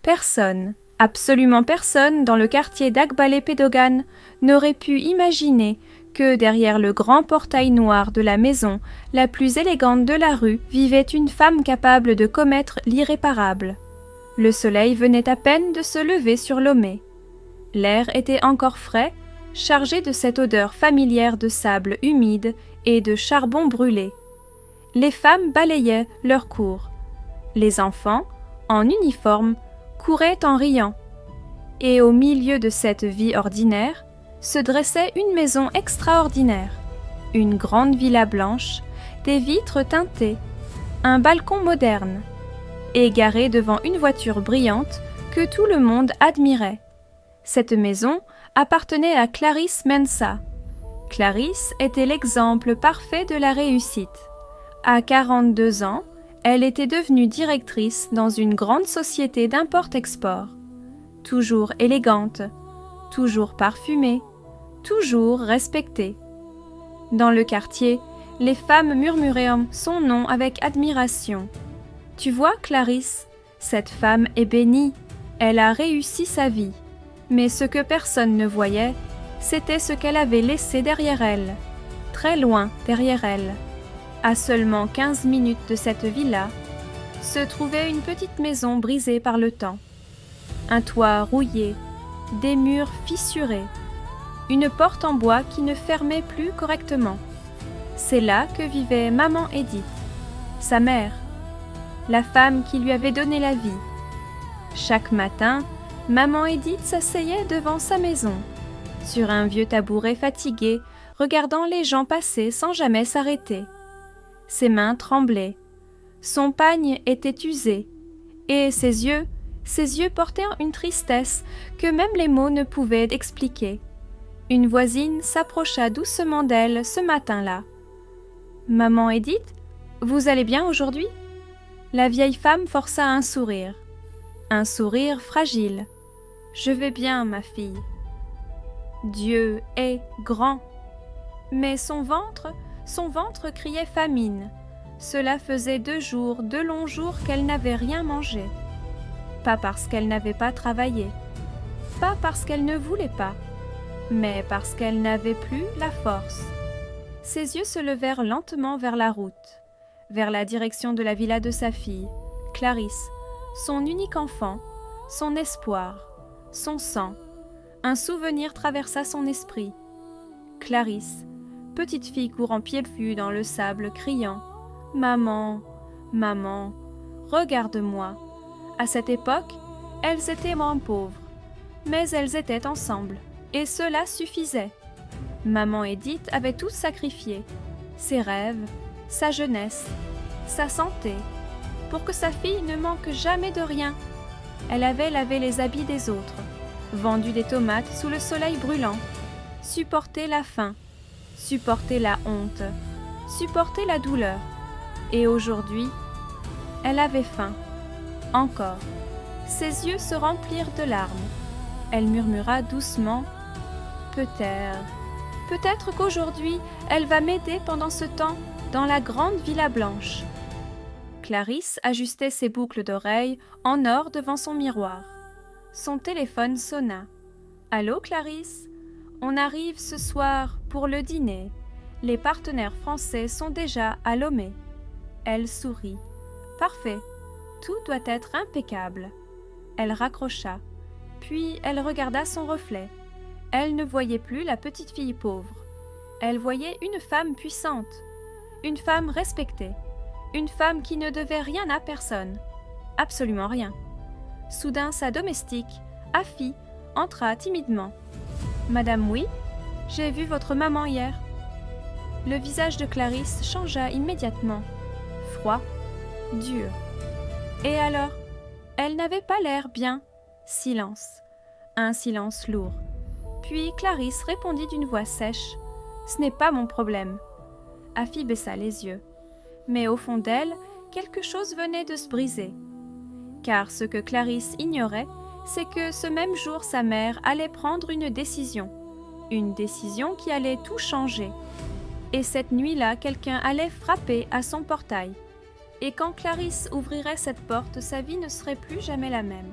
Personne, absolument personne dans le quartier d'Akbalé-Pédogan n'aurait pu imaginer que derrière le grand portail noir de la maison la plus élégante de la rue vivait une femme capable de commettre l'irréparable. Le soleil venait à peine de se lever sur Lomé. L'air était encore frais, chargé de cette odeur familière de sable humide et de charbon brûlé. Les femmes balayaient leur cour. Les enfants, en uniforme, couraient en riant. Et au milieu de cette vie ordinaire, se dressait une maison extraordinaire, une grande villa blanche, des vitres teintées, un balcon moderne, égaré devant une voiture brillante que tout le monde admirait. Cette maison appartenait à Clarisse Mensa. Clarisse était l'exemple parfait de la réussite. À 42 ans, elle était devenue directrice dans une grande société d'import-export. Toujours élégante, toujours parfumée, toujours respectée. Dans le quartier, les femmes murmuraient son nom avec admiration. « Tu vois, Clarisse, cette femme est bénie, elle a réussi sa vie. » Mais ce que personne ne voyait, c'était ce qu'elle avait laissé derrière elle, très loin derrière elle. À seulement 15 minutes de cette villa, se trouvait une petite maison brisée par le temps. Un toit rouillé, des murs fissurés, une porte en bois qui ne fermait plus correctement. C'est là que vivait maman Edith, sa mère, la femme qui lui avait donné la vie. Chaque matin, maman Edith s'asseyait devant sa maison, sur un vieux tabouret fatigué, regardant les gens passer sans jamais s'arrêter. Ses mains tremblaient, son pagne était usé, et ses yeux portaient une tristesse que même les mots ne pouvaient expliquer. Une voisine s'approcha doucement d'elle ce matin-là. « Maman Edith, vous allez bien aujourd'hui ?» La vieille femme força un sourire fragile. « Je vais bien, ma fille. » Dieu est grand. Mais son ventre criait famine. Cela faisait 2 longs jours qu'elle n'avait rien mangé. Pas parce qu'elle n'avait pas travaillé, pas parce qu'elle ne voulait pas, mais parce qu'elle n'avait plus la force. Ses yeux se levèrent lentement vers la route, vers la direction de la villa de sa fille, Clarisse, son unique enfant, son espoir, son sang. Un souvenir traversa son esprit. Clarisse, petite fille courant pieds nus dans le sable, criant « Maman, maman, regarde-moi !» À cette époque, elles étaient moins pauvres, mais elles étaient ensemble, et cela suffisait. Maman Edith avait tout sacrifié, ses rêves, sa jeunesse, sa santé, pour que sa fille ne manque jamais de rien. Elle avait lavé les habits des autres, vendu des tomates sous le soleil brûlant, supporté la faim, supporté la honte, supporté la douleur. Et aujourd'hui, elle avait faim. Encore. Ses yeux se remplirent de larmes. Elle murmura doucement « Peut-être qu'aujourd'hui, elle va m'aider pendant ce temps dans la grande villa blanche. » Clarisse ajustait ses boucles d'oreilles en or devant son miroir. Son téléphone sonna. « Allô, Clarisse? On arrive ce soir pour le dîner. Les partenaires français sont déjà à Lomé. » Elle sourit. « Parfait. Tout doit être impeccable. » Elle raccrocha. Puis elle regarda son reflet. Elle ne voyait plus la petite fille pauvre. Elle voyait une femme puissante, une femme respectée, une femme qui ne devait rien à personne. Absolument rien. Soudain, sa domestique, Afi, entra timidement. « Madame, oui, j'ai vu votre maman hier. » Le visage de Clarisse changea immédiatement. Froid, dur. Et alors? Elle n'avait pas l'air bien. Silence. Un silence lourd. Puis Clarisse répondit d'une voix sèche. « Ce n'est pas mon problème. » Afi baissa les yeux. Mais au fond d'elle, quelque chose venait de se briser. Car ce que Clarisse ignorait, c'est que ce même jour sa mère allait prendre une décision qui allait tout changer. Et cette nuit-là, quelqu'un allait frapper à son portail. Et quand Clarisse ouvrirait cette porte, sa vie ne serait plus jamais la même.